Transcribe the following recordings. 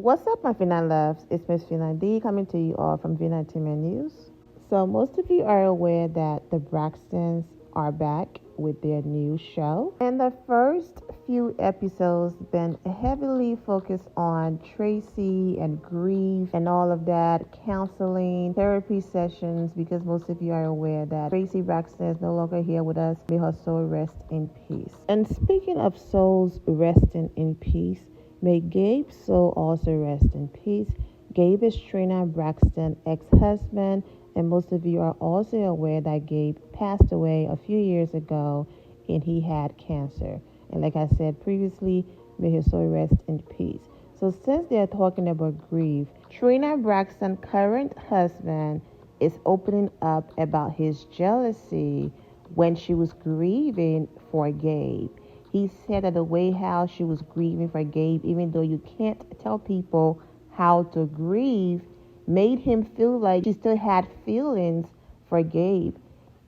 What's up, my Finna loves? It's Miss Finna D coming to you all from Finna Entertainment News. So, most of you are aware that the Braxtons are back with their new show. And the first few episodes been heavily focused on Tracy and grief and all of that, counseling, therapy sessions, because most of you are aware that Tracy Braxton is no longer here with us. May her soul rest in peace. And speaking of souls resting in peace, may Gabe's soul also rest in peace. Gabe is Trina Braxton's ex-husband, and most of you are also aware that Gabe passed away a few years ago and he had cancer. And like I said previously, may his soul rest in peace. So since they're talking about grief, Trina Braxton's current husband is opening up about his jealousy when she was grieving for Gabe. He said that the way how she was grieving for Gabe, even though you can't tell people how to grieve, made him feel like she still had feelings for Gabe,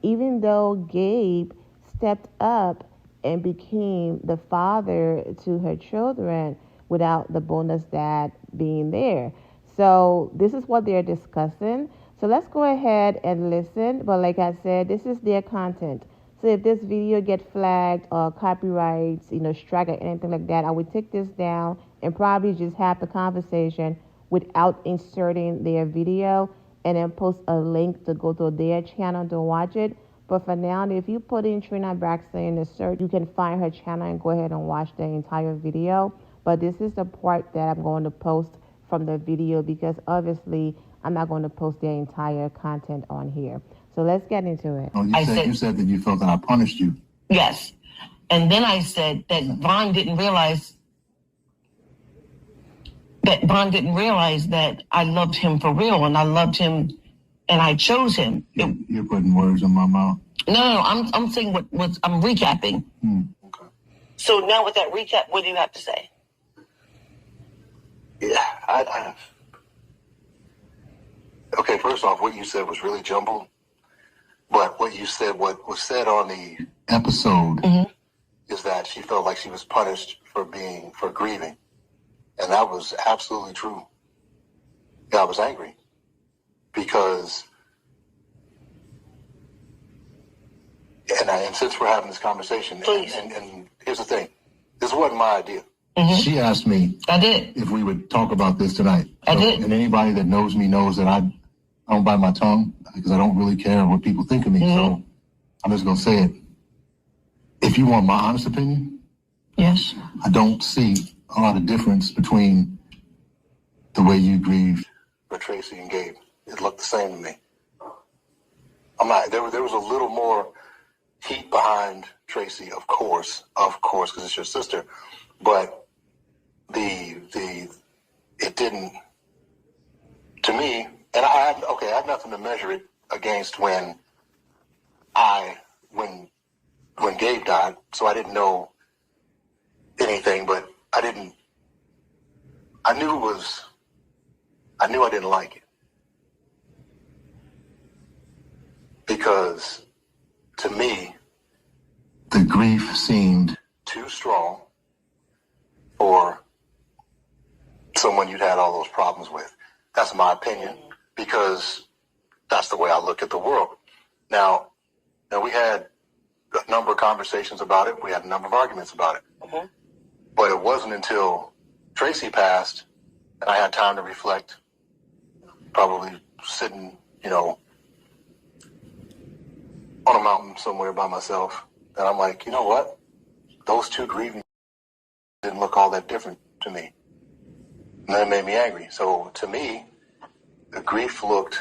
even though Gabe stepped up and became the father to her children without the bonus dad being there. So this is what they're discussing. So let's go ahead and listen. But like I said, this is their content. So if this video get flagged or copyrights, strike or anything like that, I would take this down and probably just have the conversation without inserting their video and then post a link to go to their channel to watch it. But for now, if you put in Trina Braxton in the search, you can find her channel and go ahead and watch the entire video. But this is the part that I'm going to post from the video because obviously I'm not going to post their entire content on here. So let's get into it. Oh, you said that you felt that I punished you. Yes. And then I said that Vaughn didn't realize that I loved him for real, and I loved him and I chose him. You're putting words in my mouth. No, I'm saying what I'm recapping. Okay. So now with that recap, what do you have to say? Yeah, okay, first off, what you said was really jumbled. But what was said on the episode is that she felt like she was punished for grieving. And that was absolutely true. Yeah, I was angry because, and since we're having this conversation, and here's the thing, this wasn't my idea. She asked me I did. if we would talk about this tonight. I did. And anybody that knows me knows that I don't bite my tongue because I don't really care what people think of me. So I'm just going to say it. If you want my honest opinion, Yes. I don't see a lot of difference between the way you grieved for Tracy and Gabe. It looked the same to me. There was a little more heat behind Tracy, of course, because it's your sister. But it didn't, to me, and I have nothing to measure it against when Gabe died, so I didn't know anything, but I knew I didn't like it. Because to me, the grief seemed too strong for someone you'd had all those problems with. That's my opinion, because that's the way I look at the world. Now we had a number of conversations about it. We had a number of arguments about it. But it wasn't until Tracy passed and I had time to reflect, probably sitting, on a mountain somewhere by myself, that I'm like, you know what? Those two grieving didn't look all that different to me. And that made me angry. So to me, the grief looked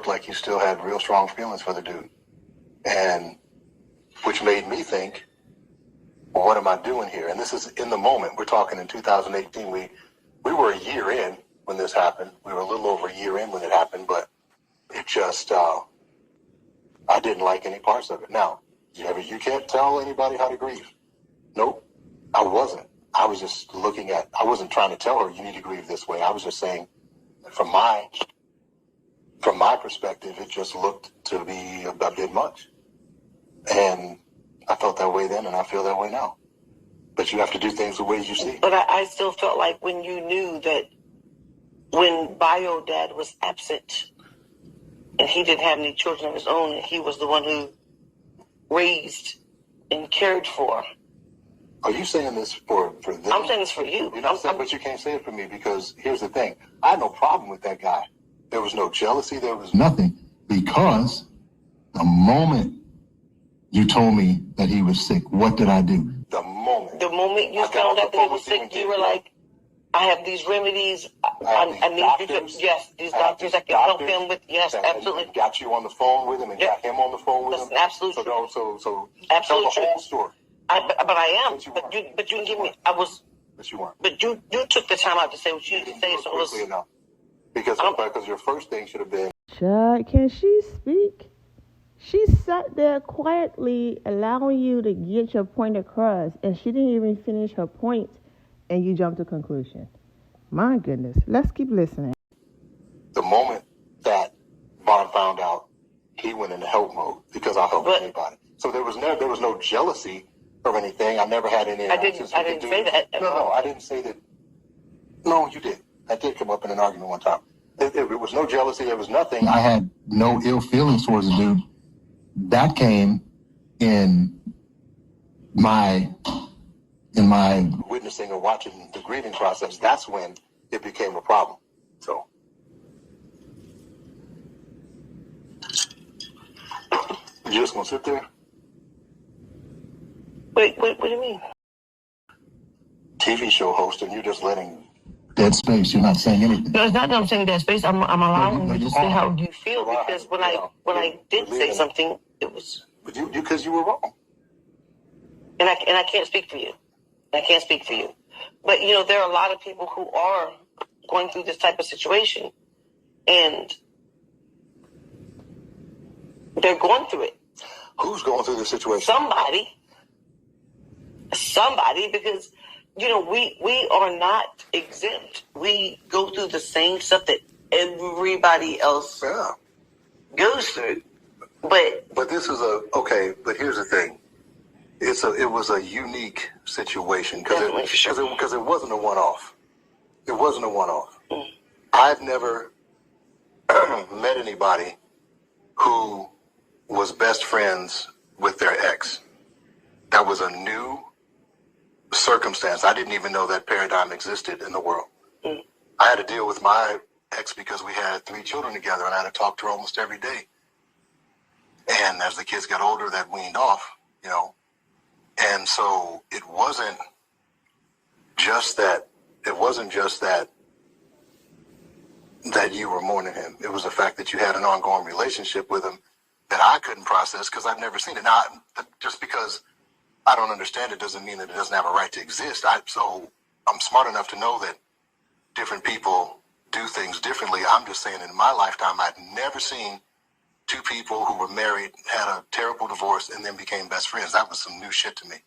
like you still had real strong feelings for the dude. And which made me think, well, what am I doing here? And this is in the moment. We're talking in 2018. We were a year in when this happened. We were a little over a year in when it happened, but it just, I didn't like any parts of it. Now, you can't tell anybody how to grieve. Nope, I wasn't. I was just I wasn't trying to tell her you need to grieve this way. I was just saying, from my perspective, it just looked to be a bit much. And I felt that way then, and I feel that way now. But you have to do things the way you see. But I still felt like when you knew that when Bio Dad was absent and he didn't have any children of his own and he was the one who raised and cared for. Are you saying this for them? I'm saying this for you. You're not saying, but you can't say it for me because here's the thing. I had no problem with that guy. There was no jealousy. There was nothing because the moment you told me that he was sick, what did I do? The moment you found out that he was sick, you were like, I have these remedies. I need you to, yes, these doctors I can help him with. Yes, absolutely. Got you on the phone with him and got him on the phone with him. Absolutely. So absolutely tell the whole story. But I am. But you didn't give me. I was. But you weren't. But you took the time out to say what you didn't say. So it was enough. Because your first thing should have been. Chad, can she speak? She sat there quietly allowing you to get your point across, and she didn't even finish her point, and you jumped to conclusion. My goodness. Let's keep listening. The moment that Vaughn found out, he went into help mode because I'll help anybody. So there was no jealousy or anything. I never had any. I didn't say that. No, I didn't say that. No, you did. That did come up in an argument one time. There was no jealousy. There was nothing. I had no ill feelings towards the dude. That came in my witnessing or watching the grieving process. That's when it became a problem. So. You just gonna sit there? Wait, what do you mean? TV show host, and you're just letting dead space. You're not saying anything. No, it's not that I'm saying dead space. I'm allowing you to say how you feel because when I did say something, it was. But you because you were wrong. And I can't speak for you. I can't speak for you. But there are a lot of people who are going through this type of situation, and they're going through it. Who's going through this situation? Somebody, because we are not exempt. We go through the same stuff that everybody else goes through. But this is but here's the thing. It was a unique situation because it wasn't a one-off. It wasn't a one-off. I've never met anybody who was best friends with their ex. That was a new circumstance. I didn't even know that paradigm existed in the world. I had to deal with my ex because we had 3 children together and I had to talk to her almost every day. And as the kids got older, that weaned off, And so it wasn't just that you were mourning him. It was the fact that you had an ongoing relationship with him that I couldn't process because I've never seen it. Now, just because I don't understand it doesn't mean that it doesn't have a right to exist. So I'm smart enough to know that different people do things differently. I'm just saying in my lifetime, I'd never seen 2 people who were married, had a terrible divorce, and then became best friends. That was some new shit to me.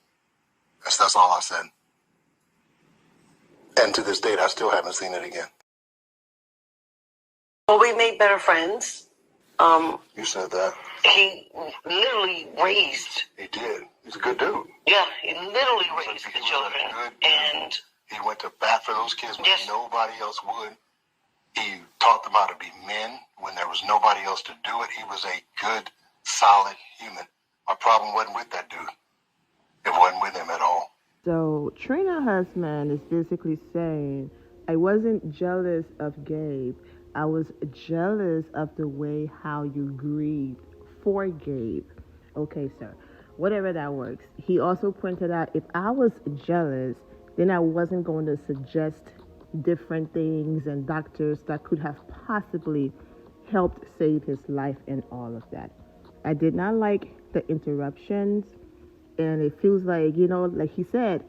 That's all I said. And to this date, I still haven't seen it again. Well, we made better friends. You said that. He literally raised. He did. He's a good dude. Yeah, he literally raised the children. And he went to bat for those kids when nobody else would. He taught them how to be men when there was nobody else to do it. He was a good, solid human. My problem wasn't with that dude. It wasn't with him at all. So Trina husband is basically saying, I wasn't jealous of Gabe. I was jealous of the way how you grieved for Gabe. Okay, sir. Whatever that works. He also pointed out if I was jealous, then I wasn't going to suggest different things and doctors that could have possibly helped save his life and all of that. I did not like the interruptions, and it feels like, like he said,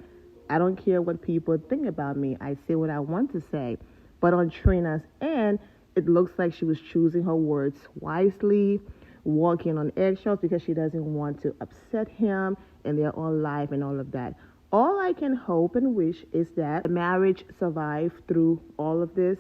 I don't care what people think about me. I say what I want to say. But on Trina's end, it looks like she was choosing her words wisely, walking on eggshells because she doesn't want to upset him in their own life and all of that. All I can hope and wish is that the marriage survive through all of this,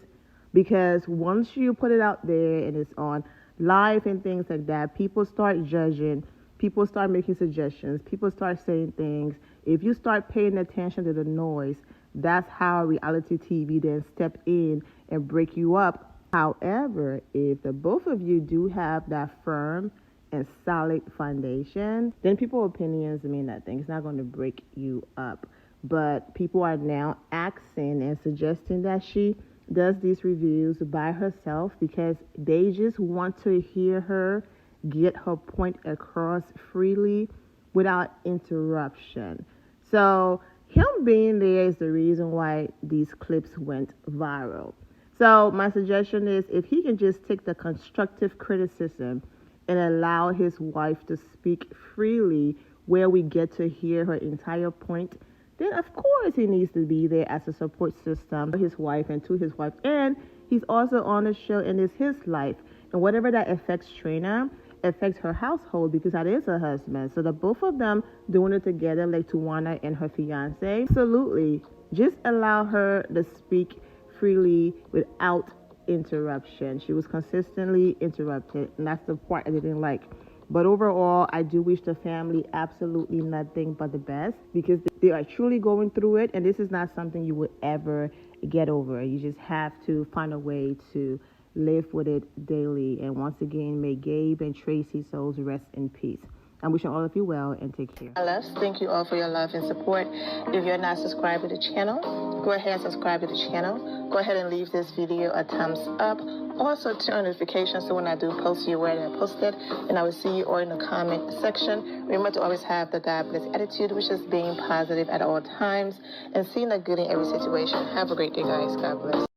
because once you put it out there and it's on live and things like that, people start judging, people start making suggestions, people start saying things. If you start paying attention to the noise, that's how reality TV then step in and break you up. However, if the both of you do have that firm and solid foundation, then people's opinions mean nothing. It's not going to break you up. But people are now asking and suggesting that she does these reviews by herself because they just want to hear her get her point across freely without interruption. So him being there is the reason why these clips went viral. So my suggestion is if he can just take the constructive criticism and allow his wife to speak freely where we get to hear her entire point, then of course he needs to be there as a support system for his wife and to his wife. And he's also on the show and it's his life. And whatever that affects Trina, affects her household because that is her husband. So the both of them doing it together, like Tawana and her fiance, absolutely. Just allow her to speak freely without interruption. She was consistently interrupted, and that's the part I didn't like. But overall, I do wish the family absolutely nothing but the best because they are truly going through it, and this is not something you would ever get over. You just have to find a way to live with it daily. And once again, may Gabe and Tracy's souls rest in peace. I'm wishing all of you well and take care. My loves, thank you all for your love and support. If you're not subscribed to the channel, go ahead and subscribe to the channel. Go ahead and leave this video a thumbs up. Also turn on notifications so when I do post, you're aware that I posted. And I will see you all in the comment section. Remember to always have the God bless attitude, which is being positive at all times and seeing the good in every situation. Have a great day, guys. God bless.